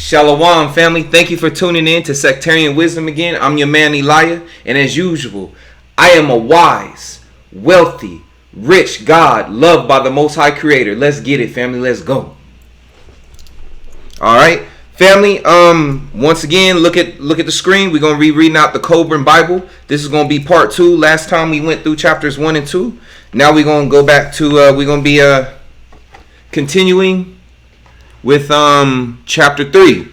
Shalom, family. Thank you for tuning in to Sectarian Wisdom again. I'm your man, Elijah. And as usual, I am a wise, wealthy, rich God loved by the Most High Creator. Let's get it, family. Let's go. All right, family. Once again, look at the screen. We're going to be reading out the Kolbrin Bible. This is going to be part 2. Last time we went through chapters 1 and 2. Now we're going to go back to, we're going to be continuing with chapter 3.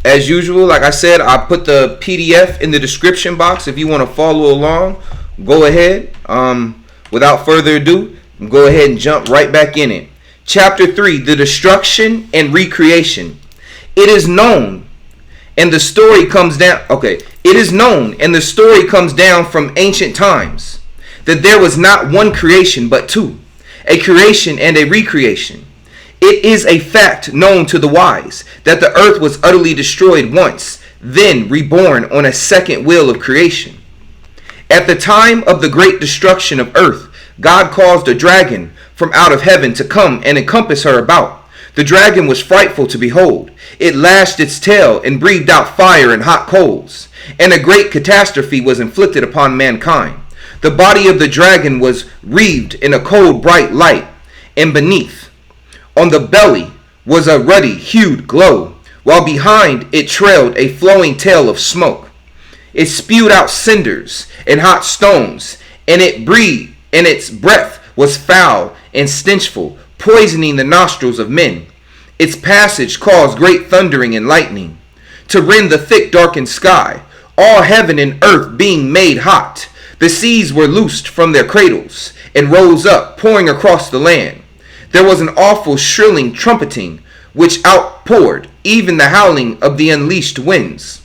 As usual, like I said, I put the PDF in the description box. If you want to follow along, go ahead. Without further ado, go ahead and jump right back in it. Chapter 3, the destruction and recreation. It is known, and the story comes down. Okay, it is known, and the story comes down from ancient times, that there was not one creation but two, a creation and a recreation. It is a fact known to the wise that the earth was utterly destroyed once, then reborn on a second wheel of creation. At the time of the great destruction of earth, God caused a dragon from out of heaven to come and encompass her about. The dragon was frightful to behold. It lashed its tail and breathed out fire and hot coals, and a great catastrophe was inflicted upon mankind. The body of the dragon was wreathed in a cold bright light, and beneath, on the belly, was a ruddy hued glow, while behind it trailed a flowing tail of smoke. It spewed out cinders and hot stones, and its breath was foul and stenchful, poisoning the nostrils of men. Its passage caused great thundering and lightning, to rend the thick darkened sky, all heaven and earth being made hot. The seas were loosed from their cradles, and rose up, pouring across the land. There was an awful shrilling trumpeting, which outpoured even the howling of the unleashed winds.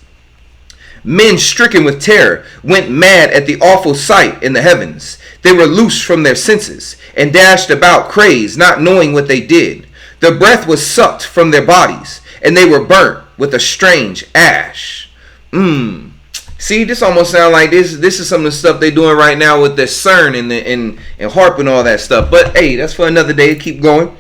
Men stricken with terror went mad at the awful sight in the heavens. They were loosed from their senses, and dashed about crazed, not knowing what they did. The breath was sucked from their bodies, and they were burnt with a strange ash. See, this almost sounds like this is some of the stuff they're doing right now with the CERN and HARP and all that stuff. But hey, that's for another day. Keep going.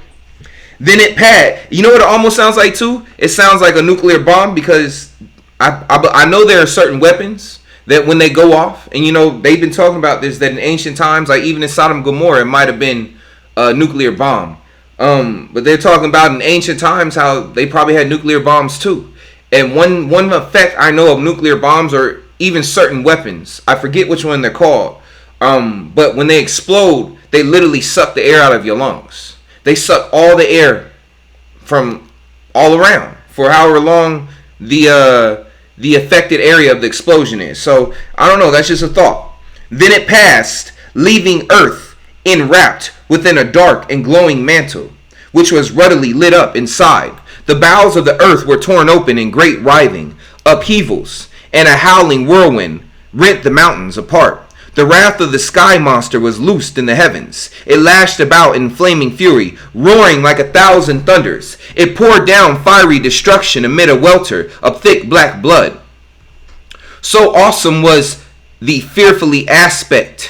Then it passed. You know what it almost sounds like too? It sounds like a nuclear bomb, because I know there are certain weapons that when they go off, and you know they've been talking about this, that in ancient times, like even in Sodom and Gomorrah, it might have been a nuclear bomb. But they're talking about in ancient times how they probably had nuclear bombs too. And one effect I know of nuclear bombs, or even certain weapons, I forget which one they're called, but when they explode, they literally suck the air out of your lungs. They suck all the air from all around for however long the affected area of the explosion is. So I don't know, that's just a thought. Then it passed, leaving earth enwrapped within a dark and glowing mantle, which was ruddily lit up inside. The bowels of the earth were torn open in great writhing upheavals, and a howling whirlwind rent the mountains apart. The wrath of the sky monster was loosed in the heavens. It lashed about in flaming fury, roaring like 1,000 thunders. It poured down fiery destruction amid a welter of thick black blood. So awesome was the fearfully aspected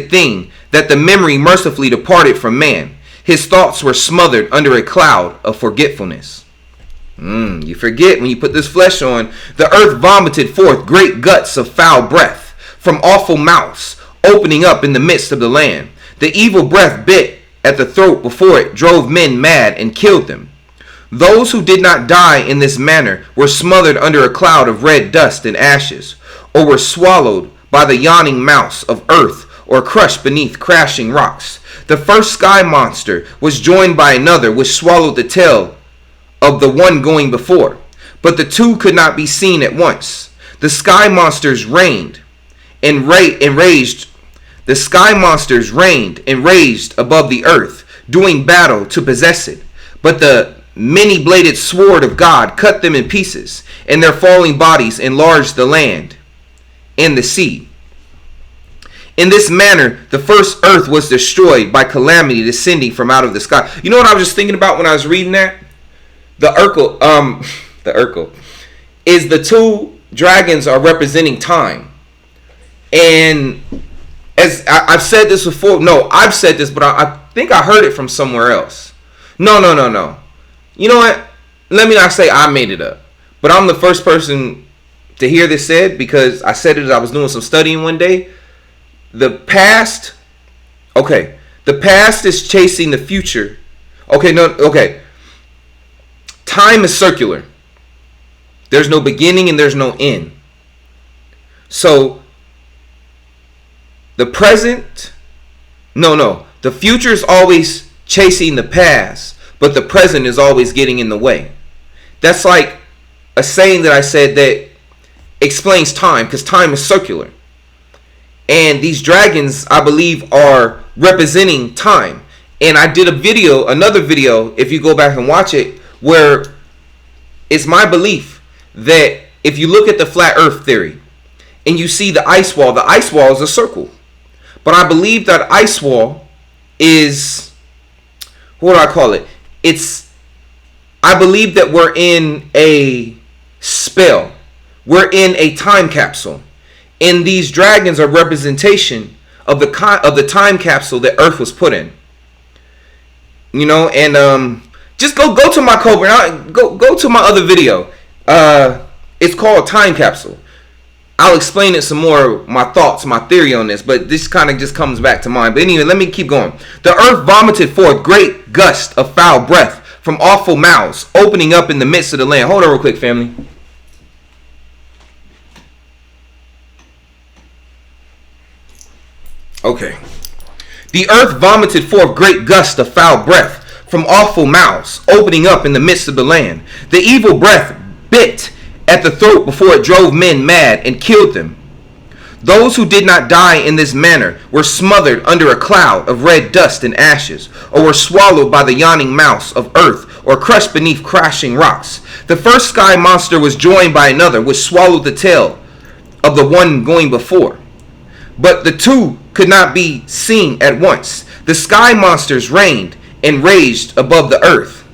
thing, that the memory mercifully departed from man. His thoughts were smothered under a cloud of forgetfulness. You forget when you put this flesh on. The earth vomited forth great guts of foul breath from awful mouths, opening up in the midst of the land. The evil breath bit at the throat before it drove men mad and killed them. Those who did not die in this manner were smothered under a cloud of red dust and ashes, or were swallowed by the yawning mouths of earth, or crushed beneath crashing rocks. The first sky monster was joined by another, which swallowed the tail of the one going before, but the two could not be seen at once. The sky monsters reigned enraged. The sky monsters reigned enraged above the earth, doing battle to possess it. But the many-bladed sword of God cut them in pieces, and their falling bodies enlarged the land and the sea. In this manner, the first earth was destroyed by calamity descending from out of the sky. You know what I was just thinking about when I was reading that? The Urkel is the two dragons are representing time. And as I've said this before, no, I've said this, but I think I heard it from somewhere else. No. You know what? Let me not say I made it up, but I'm the first person to hear this said, because I said it as I was doing some studying one day. The past is chasing the future. Time is circular. There's no beginning and there's no end. So the future is always chasing the past, but the present is always getting in the way. That's like a saying that I said that explains time, because time is circular. And these dragons, I believe, are representing time. And I did another video, if you go back and watch it, where it's my belief that if you look at the flat earth theory and you see the ice wall is a circle. But I believe that ice wall is, what do I call it? I believe that we're in a spell. We're in a time capsule. And these dragons are representation of the time capsule that Earth was put in. You know, and just go to my Kolbrin. Go to my other video. It's called Time Capsule. I'll explain it some more, my thoughts, my theory on this, but this kind of just comes back to mind. But anyway, let me keep going. The earth vomited forth great gust of foul breath from awful mouths, opening up in the midst of the land. Hold on real quick, family. Okay. The earth vomited forth great gusts of foul breath from awful mouths, opening up in the midst of the land. The evil breath bit at the throat before it drove men mad and killed them. Those who did not die in this manner were smothered under a cloud of red dust and ashes, or were swallowed by the yawning mouths of earth, or crushed beneath crashing rocks. The first sky monster was joined by another, which swallowed the tail of the one going before. But the two could not be seen at once. The sky monsters reigned and raged above the earth,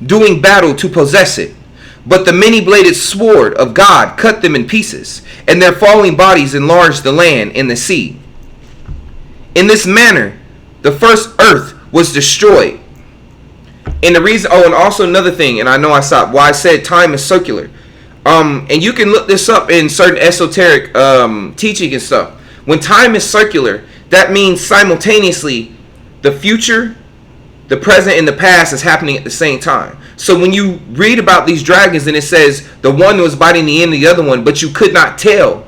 doing battle to possess it. But the many-bladed sword of God cut them in pieces, and their falling bodies enlarged the land and the sea. In this manner, the first earth was destroyed. And the reason, and also another thing, and I know I stopped, why I said time is circular. And you can look this up in certain esoteric teaching and stuff. When time is circular, that means simultaneously the future, the present, and the past is happening at the same time. So when you read about these dragons and it says the one was biting the end of the other one, but you could not tell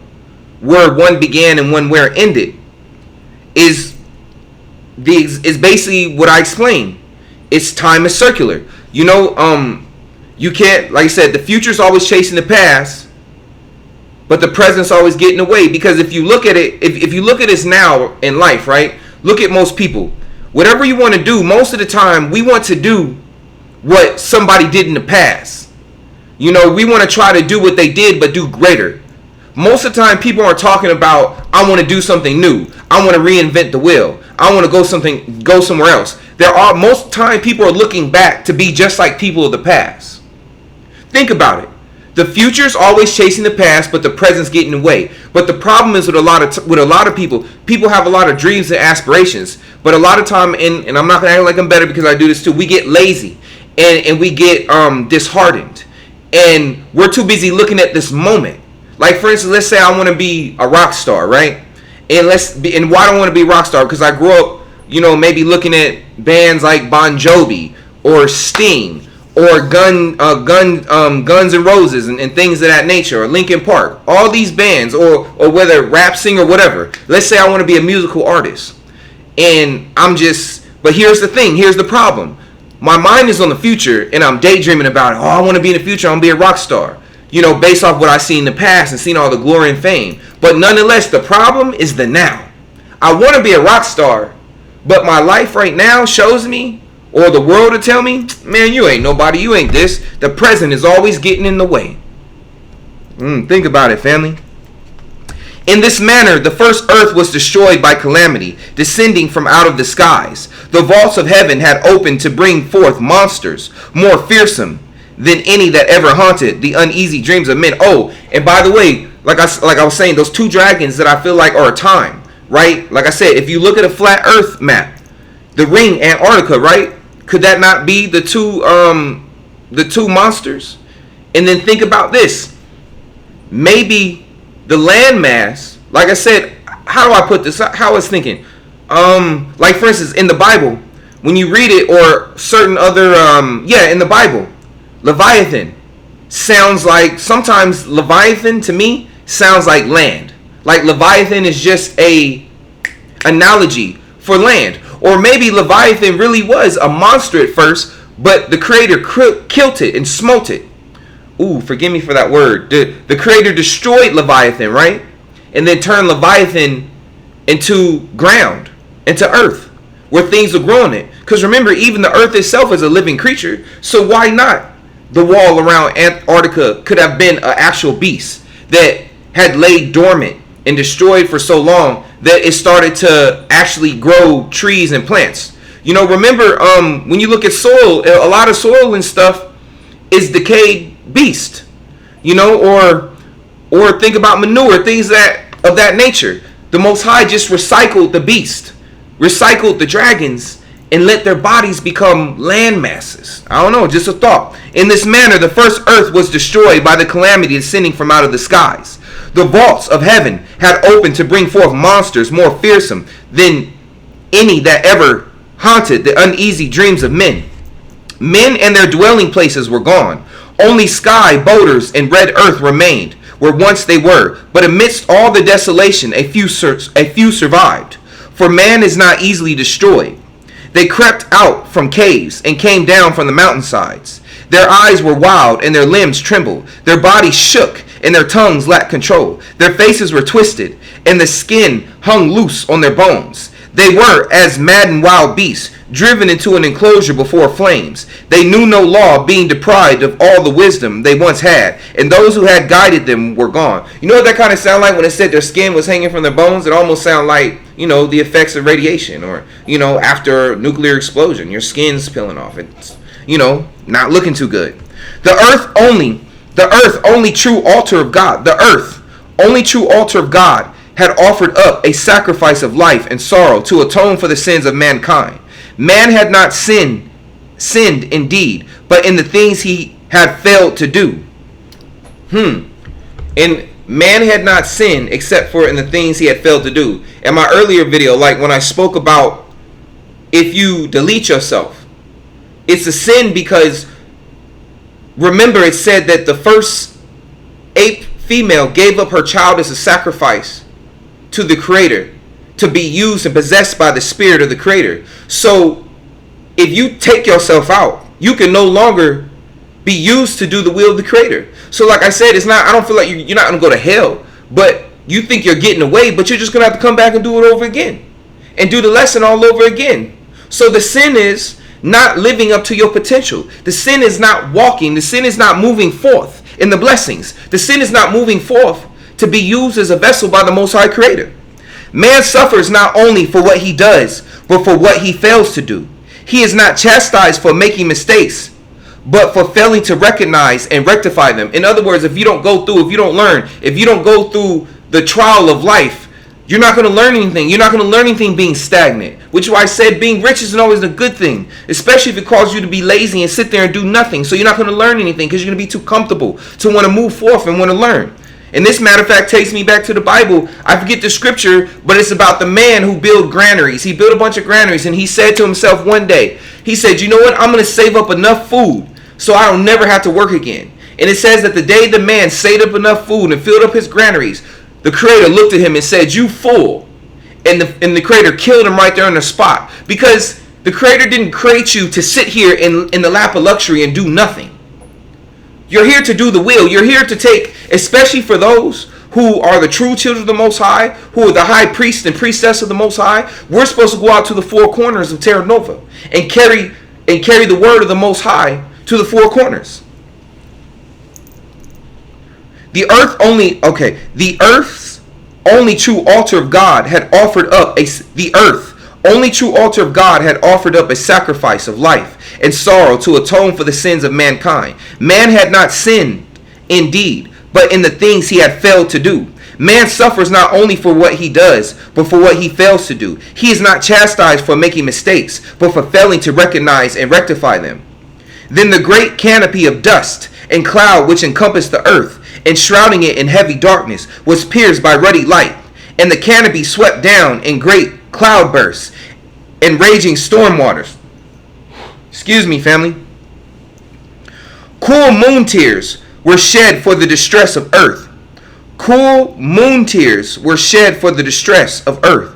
where one began and one where it ended, is basically what I explained. It's time is circular. You know, you can't, like I said, the future's always chasing the past, but the present's always getting away. Because if you look at it, if you look at this now in life, right? Look at most people. Whatever you want to do, most of the time we want to do what somebody did in the past. You know, we want to try to do what they did, but do greater. Most of the time people are talking about, I want to do something new. I want to reinvent the wheel. I want to go somewhere else. Most of the time people are looking back to be just like people of the past. Think about it. The future's always chasing the past, but the present's getting away. But the problem is with a lot of people have a lot of dreams and aspirations, but a lot of time, and I'm not gonna act like I'm better because I do this too, we get lazy and we get disheartened, and we're too busy looking at this moment. Like, for instance, let's say I want to be a rock star, right? And why do I want to be a rock star? Because I grew up, you know, maybe looking at bands like Bon Jovi or Sting or Guns N' Roses and things of that nature, or Linkin Park. All these bands, or whether rap singer or whatever. Let's say I want to be a musical artist, and but here's the thing, here's the problem. My mind is on the future, and I'm daydreaming about it. Oh, I want to be in the future, I want to be a rock star. You know, based off what I see in the past and seen all the glory and fame. But nonetheless, the problem is the now. I want to be a rock star, but my life right now shows me, or the world will tell me, man, you ain't nobody, you ain't this. The present is always getting in the way. Think about it, family. In this manner, the first earth was destroyed by calamity, descending from out of the skies. The vaults of heaven had opened to bring forth monsters more fearsome than any that ever haunted the uneasy dreams of men. Oh, and by the way, like I was saying, those two dragons that I feel like are a time, right? Like I said, if you look at a flat earth map, the ring, Antarctica, right? Could that not be the two the two monsters, and then think about this. Maybe the landmass, like I said, how do I put this? How I was thinking. Like for instance, in the Bible, when you read it, or certain other, in the Bible, Leviathan sounds like, sometimes Leviathan to me sounds like land. Like Leviathan is just a analogy for land. Or maybe Leviathan really was a monster at first, but the Creator killed it and smote it. Ooh, forgive me for that word. The Creator destroyed Leviathan, right? And then turned Leviathan into ground, into earth, where things are growing it. Because remember, even the earth itself is a living creature. So why not the wall around Antarctica could have been an actual beast that had laid dormant and destroyed for so long that it started to actually grow trees and plants. You know, remember, when you look at soil, a lot of soil and stuff is decayed beast. You know, or think about manure, things of that nature. The Most High just recycled the beast, recycled the dragons, and let their bodies become land masses. I don't know, just a thought. In this manner, the first earth was destroyed by the calamity descending from out of the skies. The vaults of heaven had opened to bring forth monsters more fearsome than any that ever haunted the uneasy dreams of men. Men and their dwelling places were gone. Only sky, boulders, and red earth remained where once they were. But amidst all the desolation, a few survived. For man is not easily destroyed. They crept out from caves and came down from the mountainsides. Their eyes were wild and their limbs trembled. Their bodies shook and their tongues lacked control. Their faces were twisted and the skin hung loose on their bones. They were as maddened wild beasts, driven into an enclosure before flames. They knew no law, being deprived of all the wisdom they once had, and those who had guided them were gone. You know what that kind of sound like when it said their skin was hanging from their bones? It almost sound like, you know, the effects of radiation, or, you know, after a nuclear explosion, your skin's peeling off. It's, you know, not looking too good. The earth only true altar of God, the earth, only true altar of God, had offered up a sacrifice of life and sorrow to atone for the sins of mankind. Man had not sinned indeed, but in the things he had failed to do. And man had not sinned except for in the things he had failed to do. In my earlier video, like when I spoke about if you delete yourself, it's a sin because remember it said that the first ape female gave up her child as a sacrifice to the Creator, to be used and possessed by the Spirit of the Creator. So if you take yourself out, you can no longer be used to do the will of the Creator. So like I said, it's not, I don't feel like you're not going to go to hell, but you think you're getting away, but you're just going to have to come back and do it over again and do the lesson all over again. So the sin is not living up to your potential. The sin is not walking. The sin is not moving forth in the blessings. The sin is not moving forth to be used as a vessel by the Most High Creator. Man suffers not only for what he does, but for what he fails to do. He is not chastised for making mistakes, but for failing to recognize and rectify them. In other words, if you don't go through, if you don't learn, if you don't go through the trial of life, you're not going to learn anything. You're not going to learn anything being stagnant. Which is why I said being rich isn't always a good thing, especially if it causes you to be lazy and sit there and do nothing. So you're not going to learn anything because you're going to be too comfortable to want to move forth and want to learn. And this, matter of fact, takes me back to the Bible. I forget the scripture, but it's about the man who built granaries. He built a bunch of granaries, and he said to himself one day, he said, you know what? I'm going to save up enough food so I don't never have to work again. And it says that the day the man saved up enough food and filled up his granaries, the Creator looked at him and said, you fool. And the Creator killed him right there on the spot. Because the Creator didn't create you to sit here in the lap of luxury and do nothing. You're here to do the will. You're here to take, especially for those who are the true children of the Most High, who are the high priest and priestess of the Most High. We're supposed to go out to the four corners of Terra Nova and carry the word of the Most High to the four corners. The earth's only true altar of God had offered up a sacrifice of life and sorrow to atone for the sins of mankind. Man had not sinned indeed, but in the things he had failed to do. Man suffers not only for what he does, but for what he fails to do. He is not chastised for making mistakes, but for failing to recognize and rectify them. Then the great canopy of dust and cloud which encompassed the earth, enshrouding it in heavy darkness, was pierced by ruddy light, and the canopy swept down in great cloudbursts and raging storm waters. Excuse me, family. Cool moon tears were shed for the distress of earth. Cool moon tears were shed for the distress of earth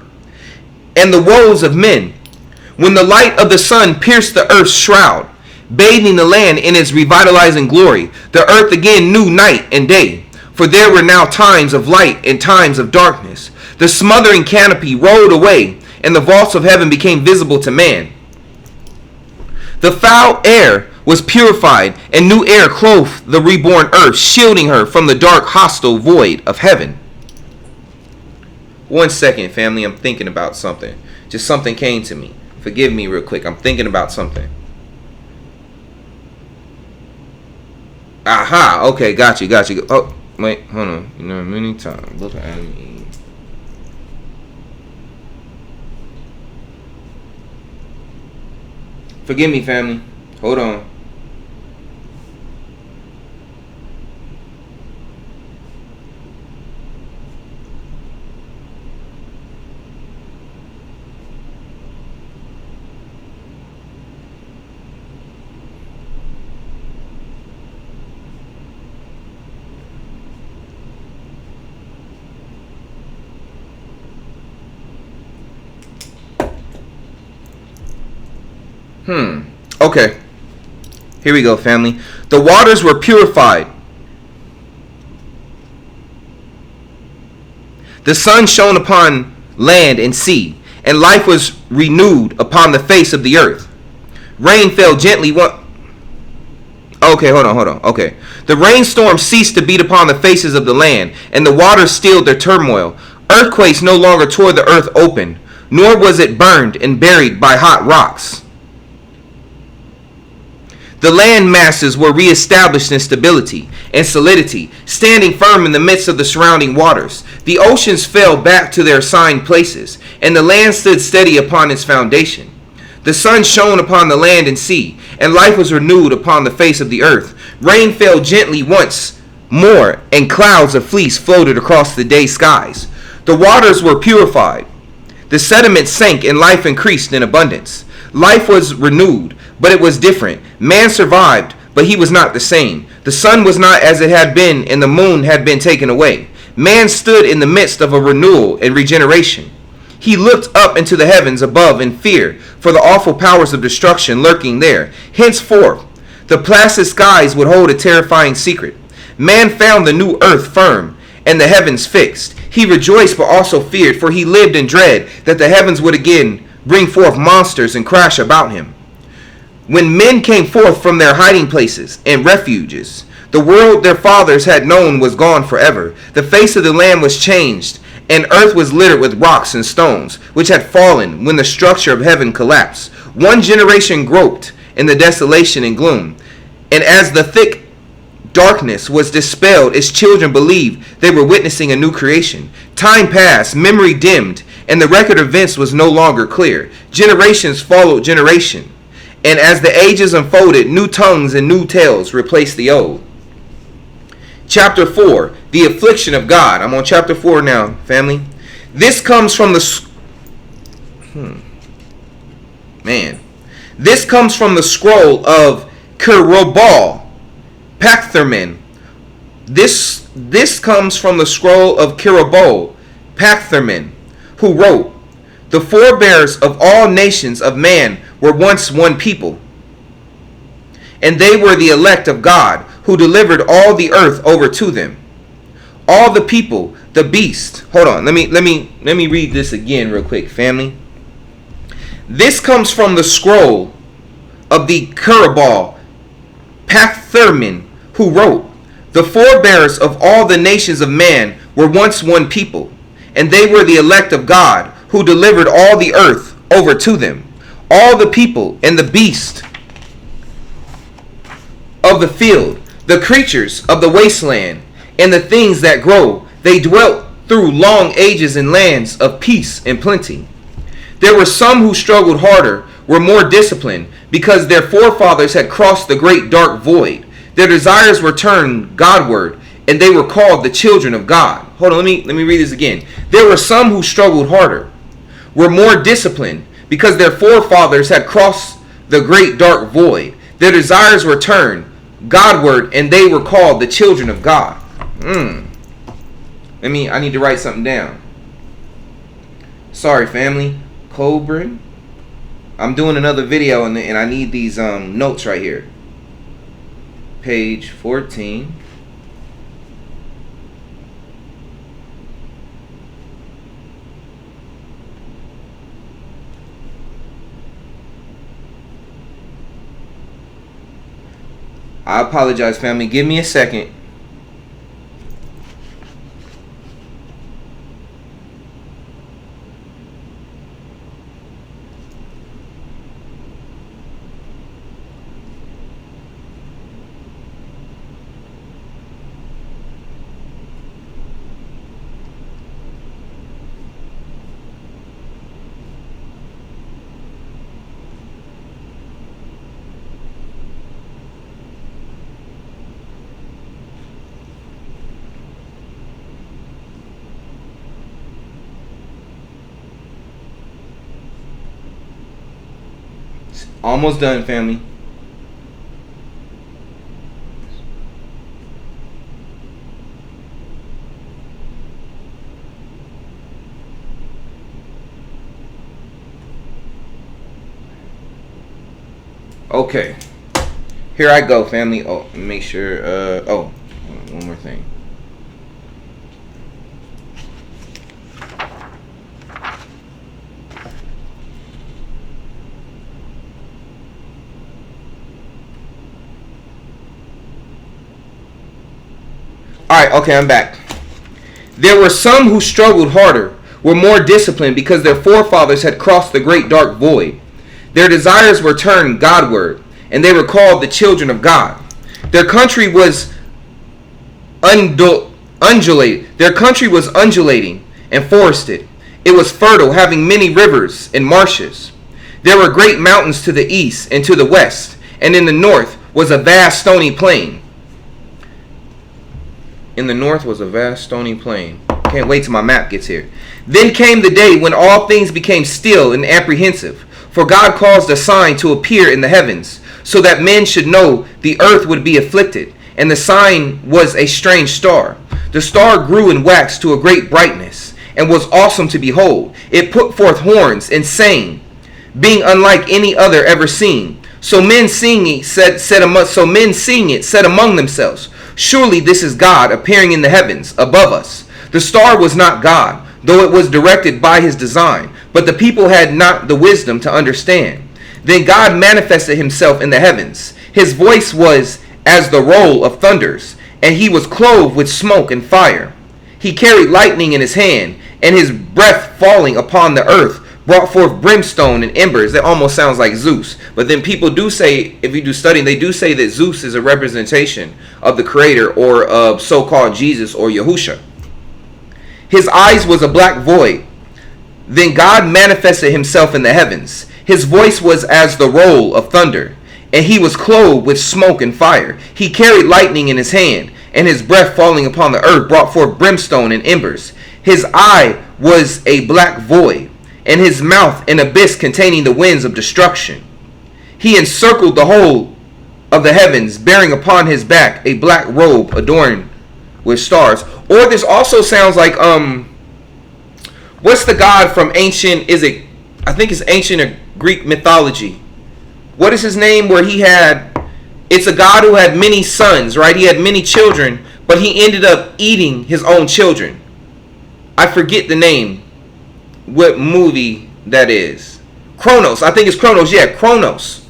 and the woes of men. When the light of the sun pierced the earth's shroud, bathing the land in its revitalizing glory, the earth again knew night and day, for there were now times of light and times of darkness. The smothering canopy rolled away, and the vaults of heaven became visible to man. The foul air was purified, and new air clothed the reborn earth, shielding her from the dark, hostile void of heaven. 1 second, family. I'm thinking about something. Just something came to me. Forgive me real quick. I'm thinking about something. Aha. Okay, got you. Oh, wait. Hold on. You know, many times. Look at me. Forgive me, family. Hold on. Okay. Here we go, family. The waters were purified. The sun shone upon land and sea, and life was renewed upon the face of the earth. Rain fell gently. Okay, hold on. Okay. The rainstorm ceased to beat upon the faces of the land, and the waters stilled their turmoil. Earthquakes no longer tore the earth open, nor was it burned and buried by hot rocks. The land masses were reestablished in stability and solidity, standing firm in the midst of the surrounding waters. The oceans fell back to their assigned places, and the land stood steady upon its foundation. The sun shone upon the land and sea, and life was renewed upon the face of the earth. Rain fell gently once more, and clouds of fleece floated across the day skies. The waters were purified. The sediments sank, and life increased in abundance. Life was renewed, but it was different. Man survived, but he was not the same. The sun was not as it had been, and the moon had been taken away. Man stood in the midst of a renewal and regeneration. He looked up into the heavens above in fear for the awful powers of destruction lurking there. Henceforth, the placid skies would hold a terrifying secret. Man found the new earth firm and the heavens fixed. He rejoiced but also feared, for he lived in dread that the heavens would again bring forth monsters and crash about him. When men came forth from their hiding places and refuges, the world their fathers had known was gone forever. The face of the land was changed, and earth was littered with rocks and stones, which had fallen when the structure of heaven collapsed. One generation groped in the desolation and gloom, and as the thick darkness was dispelled, its children believed they were witnessing a new creation. Time passed, memory dimmed, and the record of events was no longer clear. Generations followed generation, and as the ages unfolded, new tongues and new tales replaced the old. Chapter 4, the affliction of God. I'm on chapter 4 now, family. This comes from the This comes from the scroll of Kerobal Pachtherman. This comes from the scroll of Kerobal Pachtherman, who wrote, "The forebears of all nations of man were once one people, and they were the elect of God, who delivered all the earth over to them. All the people, the beast." Hold on, let me read this again real quick, family. This comes from the scroll of the Kerobal Pachtherman, who wrote, "The forebears of all the nations of man were once one people, and they were the elect of God, who delivered all the earth over to them. All the people and the beast of the field, the creatures of the wasteland, and the things that grow, they dwelt through long ages in lands of peace and plenty. There were some who struggled harder were more disciplined because their forefathers had crossed the great dark void. Their desires were turned Godward, and they were called the children of God. Hold on, let me read this again. There were some who struggled harder, were more disciplined because their forefathers had crossed the great dark void. Their desires were turned Godward, and they were called the children of God. I need to write something down. Sorry, family. Kolbrin. I'm doing another video, and I need these notes right here. Page 14. I apologize, family. Give me a second. Almost done, family. Okay. Here I go, family. Oh, make sure. One more thing. Alright, okay, I'm back. There were some who struggled harder, were more disciplined because their forefathers had crossed the great dark void. Their desires were turned Godward, and they were called the children of God. Their country was undulating. Their country was undulating and forested. It was fertile, having many rivers and marshes. There were great mountains to the east and to the west, and in the north was a vast stony plain. In the north was a vast stony plain. Can't wait till my map gets here. Then came the day when all things became still and apprehensive. For God caused a sign to appear in the heavens, so that men should know the earth would be afflicted. And the sign was a strange star. The star grew and waxed to a great brightness, and was awesome to behold. It put forth horns and sang, being unlike any other ever seen. So men seeing it said among themselves, surely this is God appearing in the heavens above us. The star was not God, though it was directed by his design, but the people had not the wisdom to understand. Then God manifested himself in the heavens. His voice was as the roll of thunders, and he was clothed with smoke and fire. He carried lightning in his hand, and his breath falling upon the earth brought forth brimstone and embers. That almost sounds like Zeus. But then people do say, if you do studying, they do say that Zeus is a representation of the Creator, or of so-called Jesus or Yahusha. His eyes was a black void. Then God manifested himself in the heavens. His voice was as the roll of thunder, and he was clothed with smoke and fire. He carried lightning in his hand, and his breath falling upon the earth brought forth brimstone and embers. His eye was a black void, and his mouth an abyss containing the winds of destruction. He encircled the whole of the heavens, bearing upon his back a black robe adorned with stars. Or this also sounds like what's the god from ancient? I think it's ancient Greek mythology. What is his name? Where he had, it's a god who had many sons, right? He had many children, but he ended up eating his own children. I forget the name. What movie that is? Kronos. I think it's Kronos. Yeah, Kronos.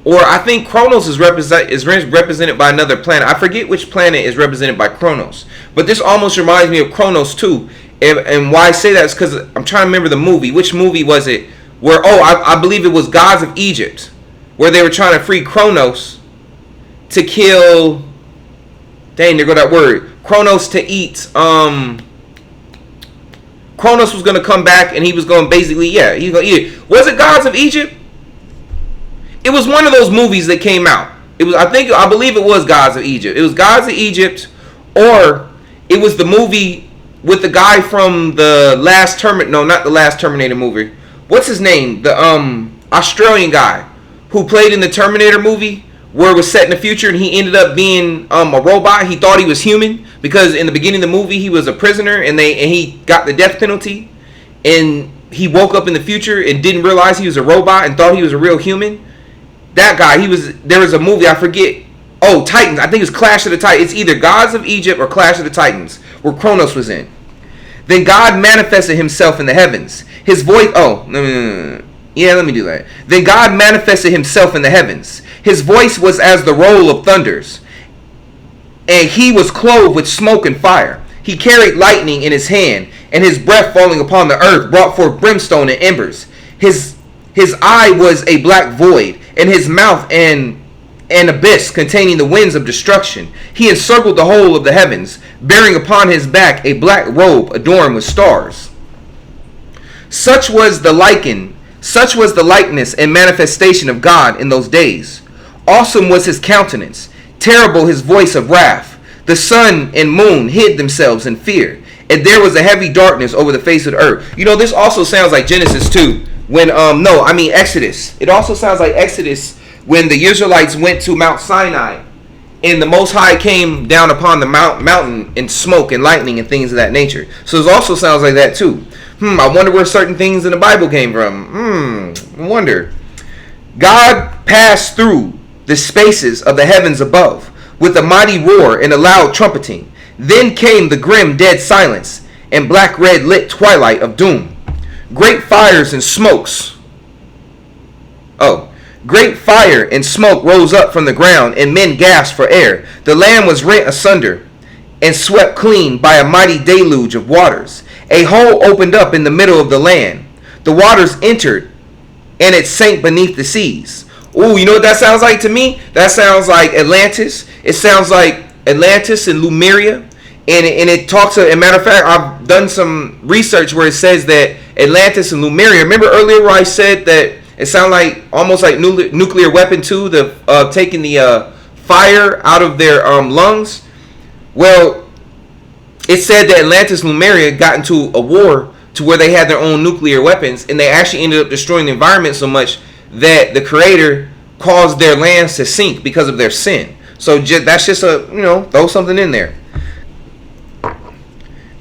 Or I think Kronos is represented by another planet. I forget which planet is represented by Kronos. But this almost reminds me of Kronos too. And why I say that is because I'm trying to remember the movie. Which movie was it? Where, I believe it was Gods of Egypt, where they were trying to free Kronos to kill. Dang, there go that word. Kronos to eat. Kronos was going to come back, and he was going to basically, he was going to eat it. Was it Gods of Egypt? It was one of those movies that came out. It was, I believe it was Gods of Egypt. It was Gods of Egypt, or it was the movie with the guy from the last Terminator. No, not the last Terminator movie. What's his name? The Australian guy who played in the Terminator movie, where it was set in the future, and he ended up being a robot. He thought he was human because in the beginning of the movie he was a prisoner, and he got the death penalty, and he woke up in the future and didn't realize he was a robot and thought he was a real human. That guy, there was a movie, I forget. Oh, Titans. I think it's Clash of the Titans. It's either Gods of Egypt or Clash of the Titans, where Kronos was in. Then God manifested himself in the heavens. His voice, no. Yeah, let me do that. Then God manifested himself in the heavens. His voice was as the roll of thunders, and he was clothed with smoke and fire. He carried lightning in his hand, and his breath falling upon the earth brought forth brimstone and embers. His eye was a black void, and his mouth an abyss containing the winds of destruction. He encircled the whole of the heavens, bearing upon his back a black robe adorned with stars. Such was the likeness and manifestation of God in those days. Awesome was his countenance, terrible his voice of wrath. The sun and moon hid themselves in fear, and there was a heavy darkness over the face of the earth. You know, this also sounds like Genesis 2. Exodus. It also sounds like Exodus when the Israelites went to Mount Sinai, and the Most High came down upon the mountain in smoke and lightning and things of that nature. So it also sounds like that too. I wonder where certain things in the Bible came from. I wonder. God passed through the spaces of the heavens above with a mighty roar and a loud trumpeting. Then came the grim dead silence and black red lit twilight of doom. Great fires and smokes. Great fire and smoke rose up from the ground, and men gasped for air. The land was rent asunder and swept clean by a mighty deluge of waters. A hole opened up in the middle of the land. The waters entered, and it sank beneath the seas. Ooh, you know what that sounds like to me? That sounds like Atlantis. It sounds like Atlantis and Lemuria. And it talks, as a matter of fact, I've done some research where it says that Atlantis and Lemuria. Remember earlier where I said that it sounded like almost like nuclear weapon too, taking the fire out of their lungs. Well, it said that Atlantis and Lemuria got into a war to where they had their own nuclear weapons, and they actually ended up destroying the environment so much that the Creator caused their lands to sink because of their sin. So that's just throw something in there.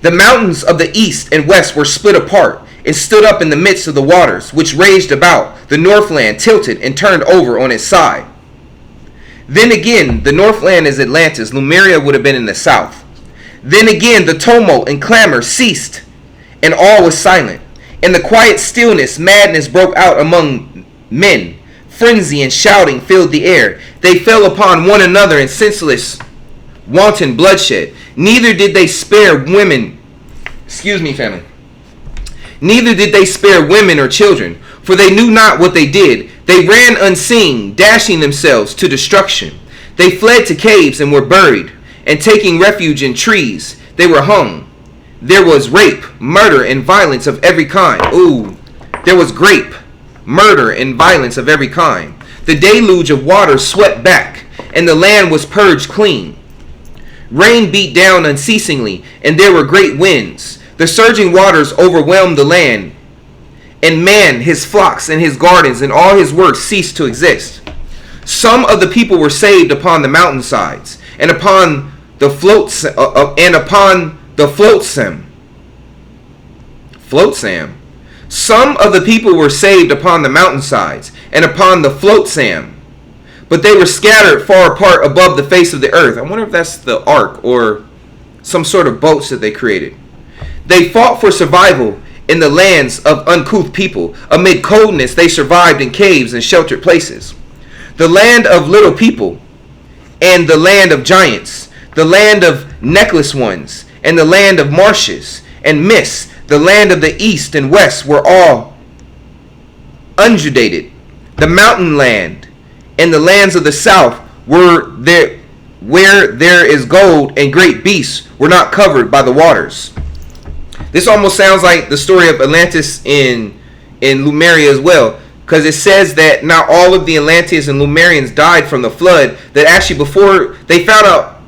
The mountains of the east and west were split apart and stood up in the midst of the waters, which raged about. The northland tilted and turned over on its side. Then again, the northland is Atlantis. Lemuria would have been in the south. Then again, the tumult and clamor ceased, and all was silent. In the quiet stillness, madness broke out among men. Frenzy and shouting filled the air. They fell upon one another in senseless, wanton bloodshed. Neither did they spare women. Excuse me, family. Neither did they spare women or children, for they knew not what they did. They ran unseen, dashing themselves to destruction. They fled to caves and were buried, and taking refuge in trees, they were hung. There was rape, murder, and violence of every kind. Ooh, there was rape, murder, and violence of every kind. The deluge of water swept back, and the land was purged clean. Rain beat down unceasingly, and there were great winds. The surging waters overwhelmed the land, and man, his flocks, and his gardens, and all his works ceased to exist. Some of the people were saved upon the mountainsides, and upon the flotsam. Some of the people were saved upon the mountainsides, and upon the flotsam, but they were scattered far apart above the face of the earth. I wonder if that's the ark or some sort of boats that they created. They fought for survival in the lands of uncouth people. Amid coldness, they survived in caves and sheltered places. The land of little people and the land of giants, the land of necklace ones and the land of marshes and mists, the land of the east and west were all undulated. The mountain land and the lands of the south were there, where there is gold, and great beasts were not covered by the waters. This almost sounds like the story of Atlantis in Lemuria as well. because it says that not all of the Atlanteans and Lemurians died from the flood. That actually before they found out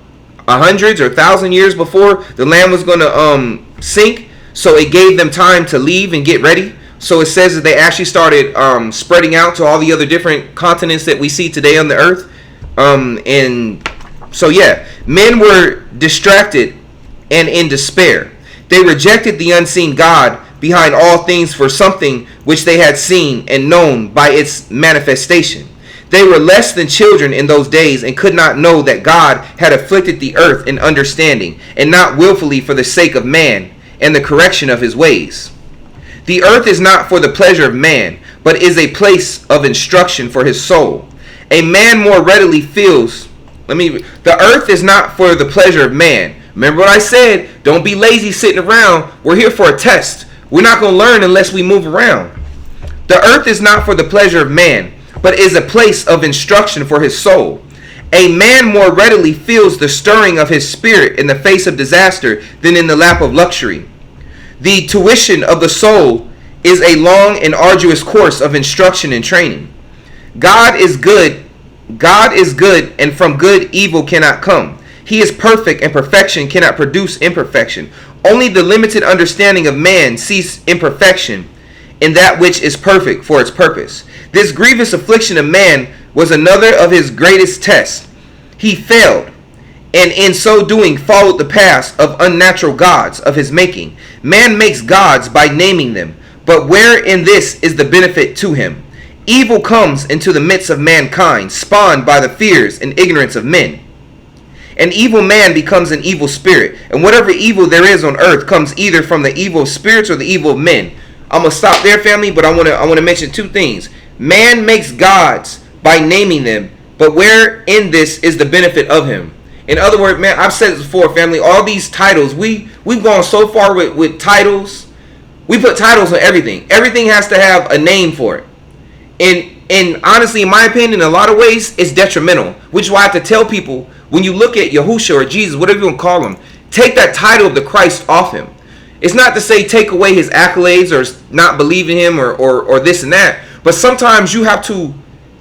hundreds or 1,000 years before the land was going to sink, so it gave them time to leave and get ready. So it says that they actually started spreading out to all the other different continents that we see today on the earth. And so yeah, men were distracted and in despair. They rejected the unseen God behind all things for something which they had seen and known by its manifestation. They were less than children in those days and could not know that God had afflicted the earth in understanding, and not willfully for the sake of man and the correction of his ways. The earth is not for the pleasure of man, but is a place of instruction for his soul. A man more readily feels, the earth is not for the pleasure of man. Remember what I said, don't be lazy sitting around. We're here for a test. We're not going to learn unless we move around. The earth is not for the pleasure of man, but is a place of instruction for his soul. A man more readily feels the stirring of his spirit in the face of disaster than in the lap of luxury. The tuition of the soul is a long and arduous course of instruction and training. God is good, and from good evil cannot come. He is perfect, and perfection cannot produce imperfection. Only the limited understanding of man sees imperfection in that which is perfect for its purpose. This grievous affliction of man was another of his greatest tests. He failed, and in so doing followed the paths of unnatural gods of his making. Man makes gods by naming them, but where in this is the benefit to him? Evil comes into the midst of mankind, spawned by the fears and ignorance of men. An evil man becomes an evil spirit, and whatever evil there is on earth comes either from the evil of spirits or the evil of men. I'm gonna stop there, family, but I wanna mention two things. Man makes gods by naming them, but where in this is the benefit of him? In other words, man, I've said this before, family. All these titles, we've gone so far with titles. We put titles on everything. Everything has to have a name for it. And honestly, in my opinion, in a lot of ways, it's detrimental. Which is why I have to tell people, when you look at Yahushua or Jesus, whatever you want to call him, take that title of the Christ off him. It's not to say take away his accolades or not believe in him or this and that. But sometimes you have to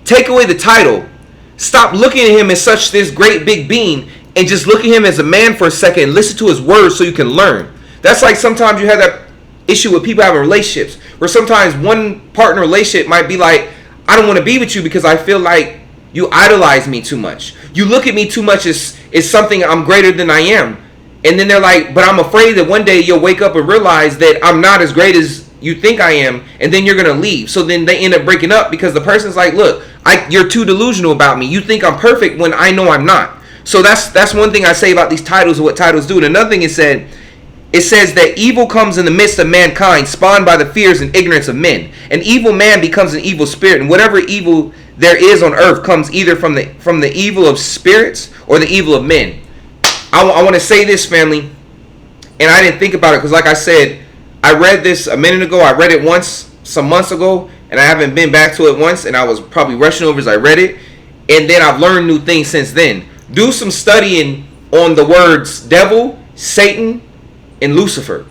take away the title. Stop looking at him as such this great big being and just look at him as a man for a second and listen to his words so you can learn. That's like sometimes you have that issue with people having relationships where sometimes one partner relationship might be like, I don't want to be with you because I feel like you idolize me too much. You look at me too much as something I'm greater than I am. And then they're like, but I'm afraid that one day you'll wake up and realize that I'm not as great as you think I am, and then you're going to leave. So then they end up breaking up because the person's like, look, you're too delusional about me. You think I'm perfect when I know I'm not. So that's one thing I say about these titles and what titles do. And another thing it says that evil comes in the midst of mankind, spawned by the fears and ignorance of men. An evil man becomes an evil spirit, and whatever evil there is on earth comes either from the evil of spirits or the evil of men. I want to say this, family, and I didn't think about it because, like I said, I read this a minute ago. I read it once some months ago, and I haven't been back to it once, and I was probably rushing over as I read it, and then I've learned new things since then. Do some studying on the words devil, Satan, and Lucifer,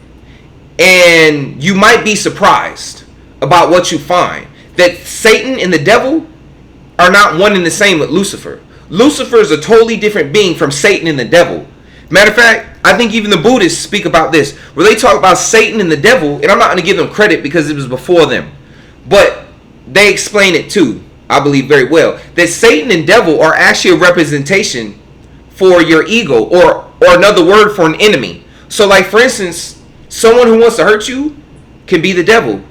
and you might be surprised about what you find. That Satan and the devil are not one and the same with Lucifer. Lucifer is a totally different being from Satan and the devil. Matter of fact, I think even the Buddhists speak about this, where they talk about Satan and the devil, and I'm not going to give them credit because it was before them, but they explain it too, I believe very well, that Satan and devil are actually a representation for your ego, or another word for an enemy. So like, for instance, someone who wants to hurt you can be the devil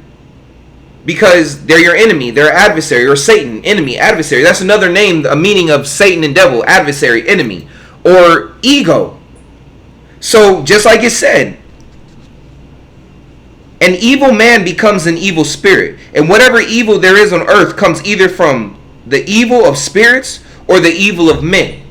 because they're your enemy, they're adversary, or Satan, enemy, adversary. That's another name, a meaning of Satan and devil, adversary, enemy, or ego. So just like it said, an evil man becomes an evil spirit, and whatever evil there is on earth comes either from the evil of spirits or the evil of men.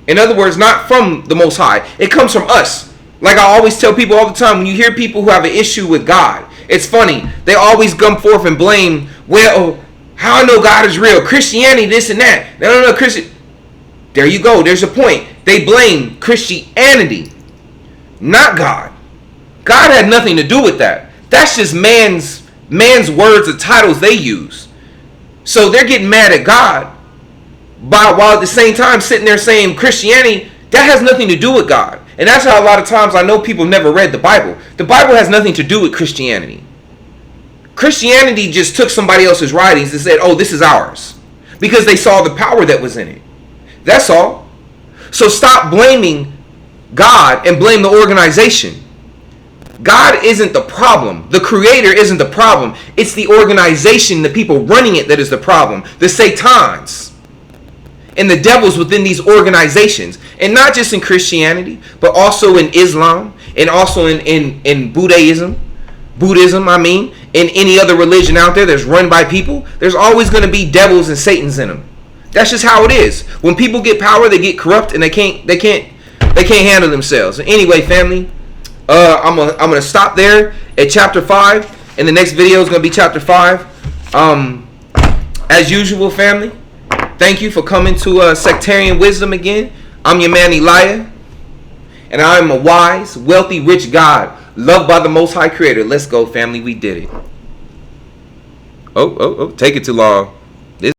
In other words, not from the Most High. It comes from us. Like I always tell people all the time, when you hear people who have an issue with God, it's funny. They always come forth and blame, well, how I know God is real? Christianity, this and that. No, Christian. There you go. There's a point. They blame Christianity, not God. God had nothing to do with that. That's just man's words or titles they use. So they're getting mad at God while at the same time sitting there saying Christianity, that has nothing to do with God. And that's how a lot of times I know people never read the Bible. The Bible has nothing to do with Christianity. Christianity just took somebody else's writings and said, oh, this is ours. Because they saw the power that was in it. That's all. So stop blaming God and blame the organization. God isn't the problem. The creator isn't the problem. It's the organization, the people running it, that is the problem. The Satans and the devils within these organizations. And not just in Christianity, but also in Islam, and also in Buddhism, and any other religion out there that's run by people. There's always going to be devils and Satans in them. That's just how it is. When people get power, they get corrupt, and they can't handle themselves. Anyway, family, I'm gonna stop there at chapter 5, and the next video is gonna be chapter 5. As usual, family, thank you for coming to Sectarian Wisdom again. I'm your man Elijah, and I am a wise, wealthy, rich God, loved by the Most High Creator. Let's go, family. We did it. Oh, take it too long.